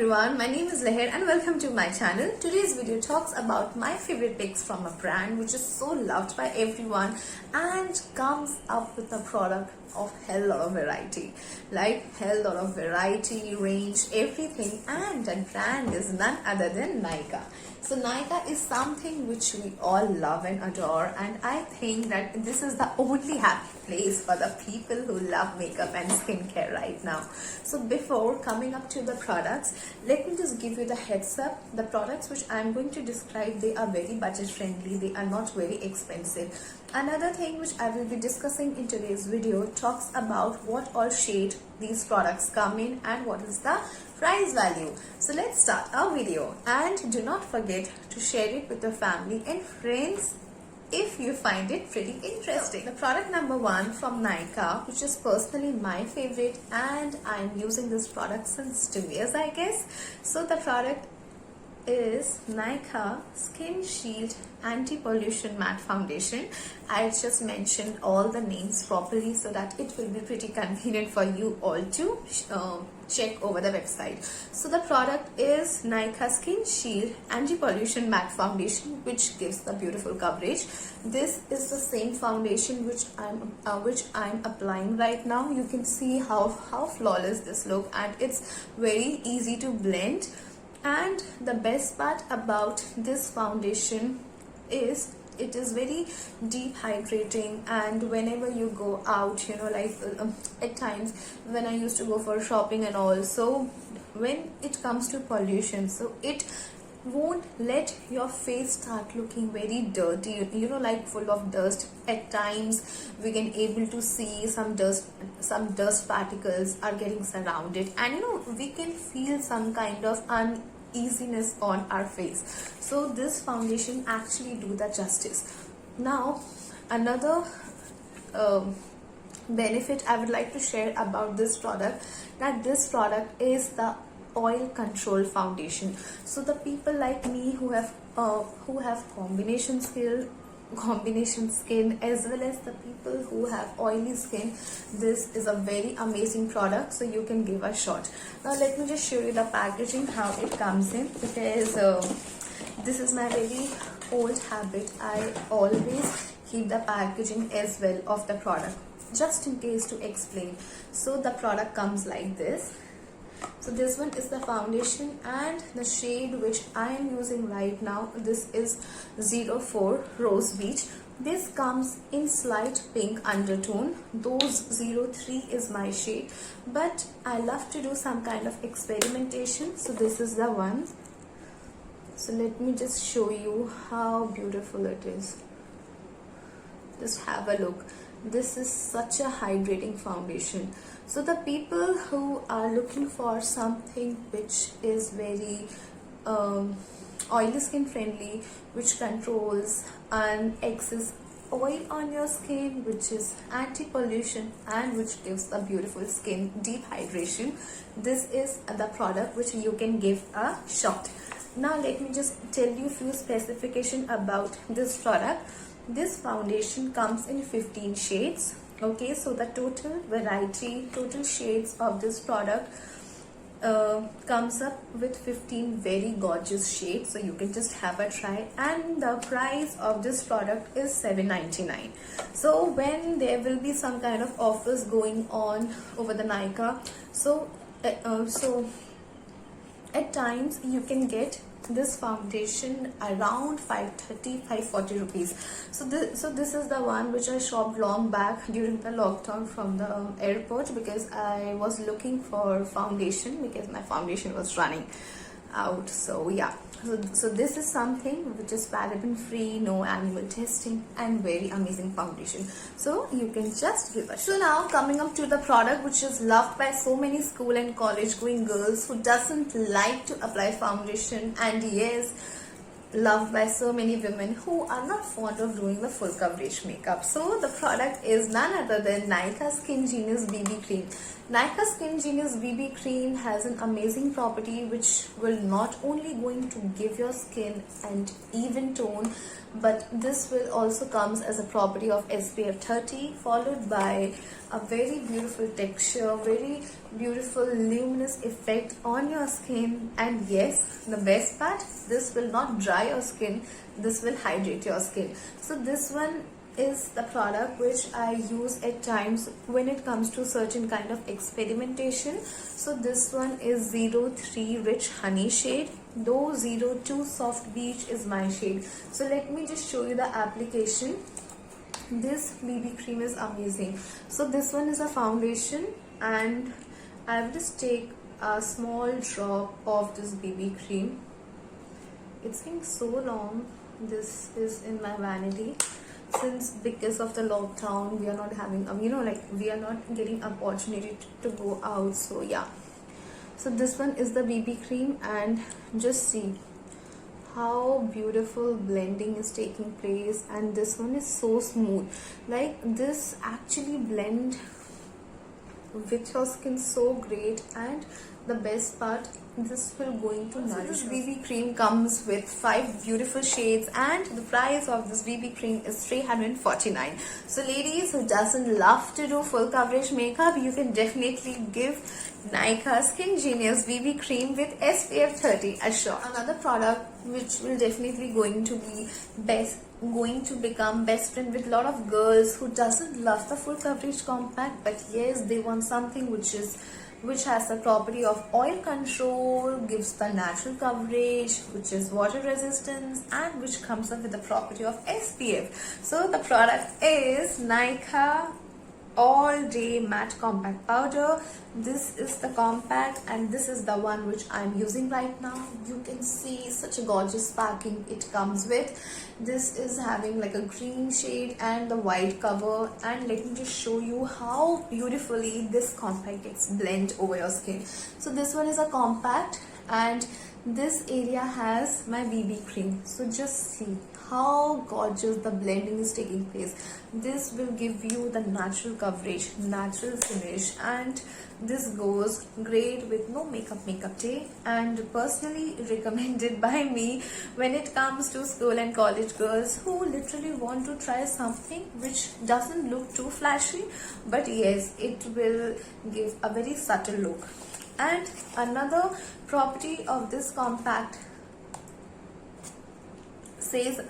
everyone, my name is Leher and welcome to my channel. Today's video talks about my favorite picks from a brand which is so loved by everyone and comes up with a product of hell lot of variety. Like hell lot of variety, range, everything, and that brand is none other than Nykaa. So Nykaa is something which we all love and adore, and I think that this is the only happy place for the people who love makeup and skincare right now. So before coming up to the products, let me just give you the heads up. The products which I am going to describe, they are very budget friendly, they are not very expensive. Another thing which I will be discussing in today's video talks about what all shade these products come in and what is the price value. So let's start our video, and do not forget to share it with your family and friends if you find it pretty interesting. The product number one from Nykaa, which is personally my favorite, and I'm using this product since 2 years, I guess. So the product is Nykaa Skin Shield Anti-Pollution Matte Foundation. I just mentioned all the names properly so that it will be pretty convenient for you all to check over the website. So the product is Nykaa Skin Shield Anti-Pollution Matte Foundation, which gives the beautiful coverage. This is the same foundation which I'm applying right now. You can see how flawless this look, and it's very easy to blend. And the best part about this foundation is it is very deep hydrating, and whenever you go out, you know, like at times when I used to go for shopping and all, so when it comes to pollution, so it won't let your face start looking very dirty, you know, like full of dust. At times we can able to see some dust particles are getting surrounded, and you know, we can feel some kind of uneasiness on our face. So this foundation actually do the justice. Now another benefit I would like to share about this product, that this product is the oil control foundation. So the people like me who have combination skin, as well as the people who have oily skin, this is a very amazing product, so you can give a shot. Now let me just show you the packaging, how it comes in, because this is my very old habit. I always keep the packaging as well of the product, just in case to explain. So the product comes like this. So this one is the foundation, and the shade which I am using right now, this is 04 Rose Beach. This comes in slight pink undertone. Those 03 is my shade, but I love to do some kind of experimentation, so this is the one. So let me just show you how beautiful it is. Just have a look. This is such a hydrating foundation. So the people who are looking for something which is very oily skin friendly, which controls an excess oil on your skin, which is anti-pollution, and which gives a beautiful skin deep hydration, this is the product which you can give a shot. Now let me just tell you few specifications about this product. This foundation comes in 15 shades. Okay, so the total shades of this product comes up with 15 very gorgeous shades, so you can just have a try. And the price of this product is $7.99. So when there will be some kind of offers going on over the Nykaa, so at times you can get this foundation around 540 rupees. So this is the one which I shopped long back during the lockdown from the airport, because I was looking for foundation because my foundation was running out. So yeah, so this is something which is paraben free, no animal testing, and very amazing foundation, so you can just give it. So now coming up to the product which is loved by so many school and college going girls who doesn't like to apply foundation, and yes, loved by so many women who are not fond of doing the full coverage makeup. So the product is none other than Nykaa Skin Genius BB Cream. Nykaa Skin Genius BB Cream has an amazing property which will not only going to give your skin an even tone, but this will also comes as a property of SPF 30, followed by a very beautiful texture, very beautiful luminous effect on your skin. And yes, the best part, this will not dry your skin, this will hydrate your skin. So this one is the product which I use at times when it comes to certain kind of experimentation. So this one is 03 Rich Honey shade, though 02 Soft Beach is my shade. So let me just show you the application. This BB cream is amazing. So this one is a foundation, and I will just take a small drop of this BB cream. It's been so long this is in my vanity, since because of the lockdown we are not having we are not getting opportunity to go out. So yeah, so this one is the BB cream, and just see how beautiful blending is taking place. And this one is so smooth, like this actually blend with your skin so great. And the best part, this will going to nourish. This BB cream comes with 5 beautiful shades, and the price of this BB cream is 349. So ladies who doesn't love to do full coverage makeup, you can definitely give Nykaa Skin Genius BB cream with SPF 30 assured. Another product which will definitely going to become best friend with a lot of girls who doesn't love the full coverage compact, but yes, they want something which has the property of oil control, gives the natural coverage, which is water resistance, and which comes up with the property of SPF. So the product is Nykaa All Day Matte Compact Powder. This is the compact, and this is the one which I'm using right now. You can see such a gorgeous packing it comes with. This is having like a green shade and the white cover, and let me just show you how beautifully this compact gets blend over your skin. So this one is a compact, and this area has my BB cream. So just see how gorgeous the blending is taking place. This will give you the natural coverage, natural finish, and this goes great with no makeup day, and personally recommended by me when it comes to school and college girls who literally want to try something which doesn't look too flashy, but yes, it will give a very subtle look. And another property of this compact says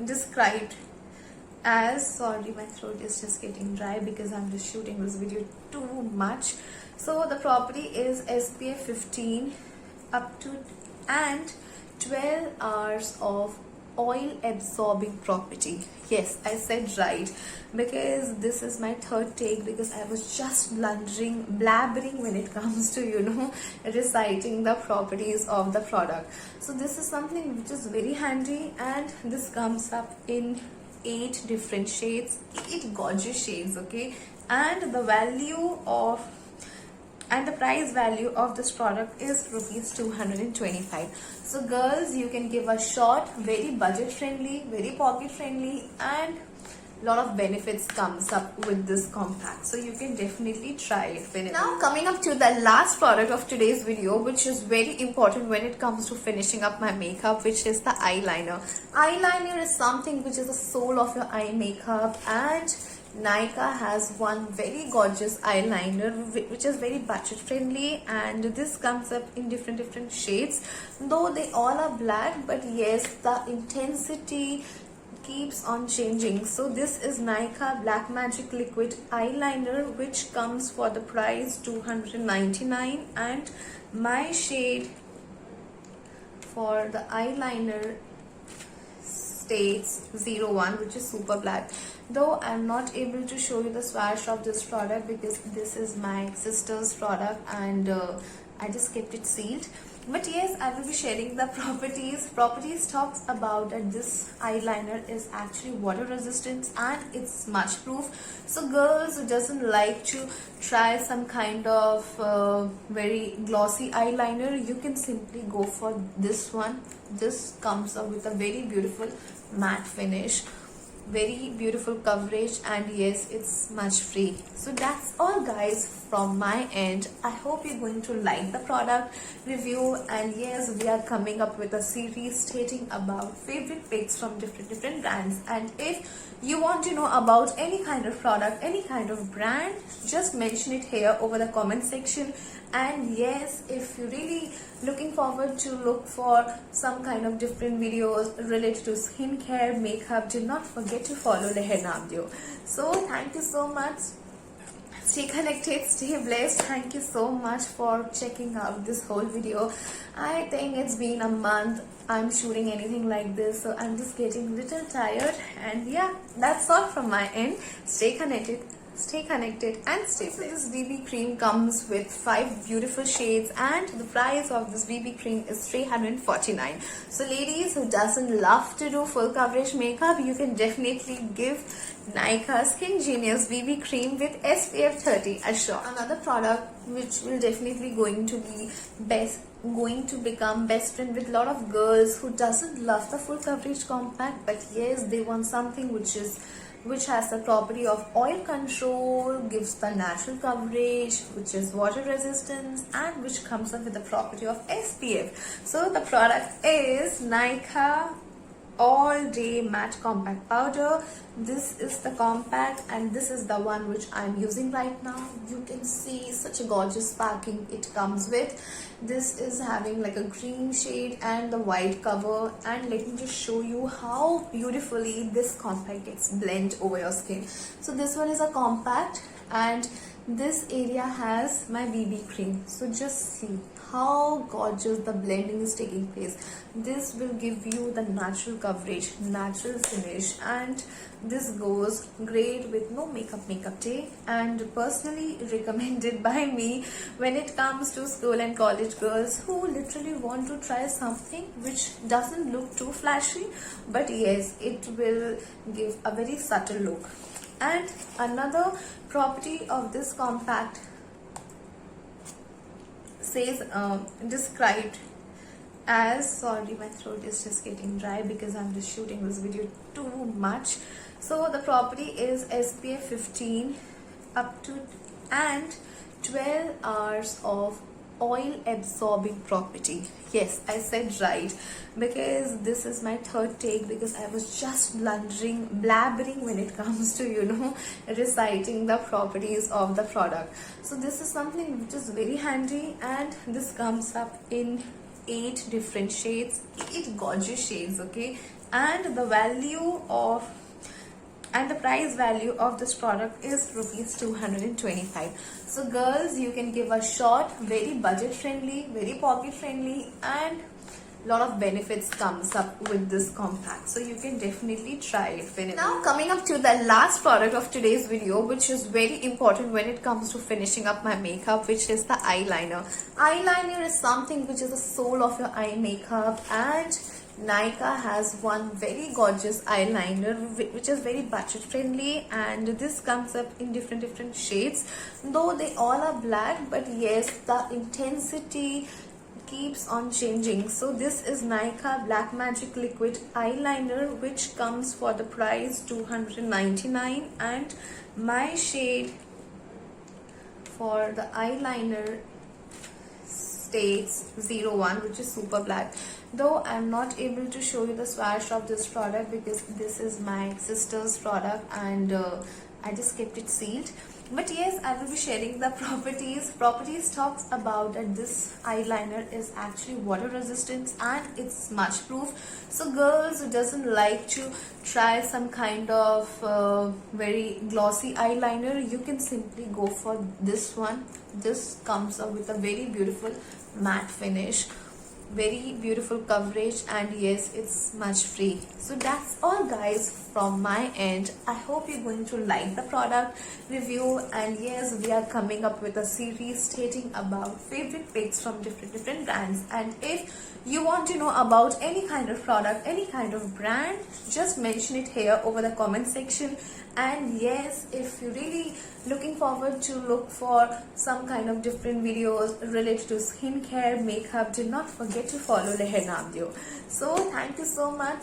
described as, sorry, my throat is just getting dry because I'm just shooting this video too much. So the property is SPF 15 up to and 12 hours of oil absorbing property. Yes, I said right, because this is my third take, because I was just blabbering when it comes to reciting the properties of the product. So this is something which is very handy, and this comes up in 8 different shades, 8 gorgeous shades, okay? And the price value of this product is rupees 225. So girls, you can give a shot, very budget friendly, very pocket friendly, and lot of benefits comes up with this compact. So you can definitely try it. Now coming up to the last product of today's video, which is very important when it comes to finishing up my makeup, which is the eyeliner. Eyeliner is something which is the soul of your eye makeup, and Nykaa has one very gorgeous eyeliner which is very budget friendly, and this comes up in different shades, though they all are black, but yes, the intensity keeps on changing. So this is Nykaa Black Magic Liquid Eyeliner, which comes for the price 299, and my shade for the eyeliner states 01, which is super black. Though I'm not able to show you the swatch of this product because this is my sister's product, and I just kept it sealed. But yes, I will be sharing the properties talks about that this eyeliner is actually water resistant and it's smudge proof. So girls who doesn't like to try some kind of very glossy eyeliner, you can simply go for this one. This comes up with a very beautiful matte finish. very beautiful coverage, and yes, it's much free. So that's all guys from my end. I hope you're going to like the product review, and yes, we are coming up with a series stating about favorite picks from different brands. And if you want to know about any kind of product, any kind of brand, just mention it here over the comment section. And yes, if you're really looking forward to look for some kind of different videos related to skincare, makeup, do not forget to follow Leher Namdeo. So thank you so much. Stay connected, stay blessed. Thank you so much for checking out this whole video. I think it's been a month I'm shooting anything like this, so I'm just getting a little tired. And yeah, that's all from my end. Stay connected, and stay blessed. So this BB cream comes with 5 beautiful shades, and the price of this BB cream is 349. So ladies who doesn't love to do full coverage makeup, you can definitely give Nykaa Skin Genius BB cream with SPF 30 a shot. Another product which will definitely going to become best friend with a lot of girls who doesn't love the full coverage compact, but yes, they want something which has the property of oil control, gives the natural coverage, which is water resistance, and which comes up with the property of SPF. So the product is Nykaa All Day Matte Compact Powder. This is the compact, and this is the one which I'm using right now. You can see such a gorgeous packing it comes with. This is having like a green shade and the white cover, and let me just show you how beautifully this compact gets blend over your skin. So this one is a compact, and this area has my BB cream. So just see how gorgeous the blending is taking place. This will give you the natural coverage, natural finish, and this goes great with no makeup day, and personally recommended by me when it comes to school and college girls who literally want to try something which doesn't look too flashy, but yes, it will give a very subtle look. And another property of this compact says described as, sorry, my throat is just getting dry because I'm just shooting this video too much. So the property is SPF 15 up to and 12 hours of oil absorbing property. Yes, I said right, because this is my third take, because I was just blabbering when it comes to reciting the properties of the product. So this is something which is very handy, and this comes up in 8 different shades, 8 gorgeous shades, okay? And the price value of this product is rupees 225. So girls, you can give a shot, very budget friendly, very pocket friendly, and lot of benefits comes up with this compact. So you can definitely try it whenever. Now coming up to the last product of today's video, which is very important when it comes to finishing up my makeup, which is the eyeliner. Eyeliner is something which is the soul of your eye makeup, and Nykaa has one very gorgeous eyeliner which is very budget friendly, and this comes up in different shades, though they all are black, but yes, the intensity keeps on changing. So this is Nykaa Black Magic Liquid Eyeliner, which comes for the price 299, and my shade for the eyeliner states 01, which is super black. Though I'm not able to show you the swatch of this product because this is my sister's product, and I just kept it sealed. But yes, I will be sharing the properties talks about that this eyeliner is actually water resistant and it's smudge proof. So girls who doesn't like to try some kind of very glossy eyeliner, you can simply go for this one. This comes up with a very beautiful matte finish, very beautiful coverage, and yes, it's smudge free. So that's all guys from my end. I hope you're going to like the product review, and yes, we are coming up with a series stating about favorite picks from different brands. And if you want to know about any kind of product, any kind of brand, just mention it here over the comment section. And yes, if you're really looking forward to look for some kind of different videos related to skincare, makeup, do not forget to follow Leher Namdeo. So thank you so much.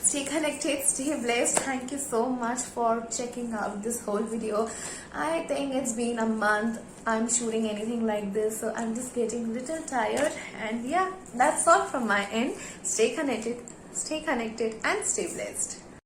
stay connected, stay blessed. Thank you so much for checking out this whole video. I think it's been a month I'm shooting anything like this, so I'm just getting a little tired. And yeah, that's all from my end. Stay connected, and stay blessed.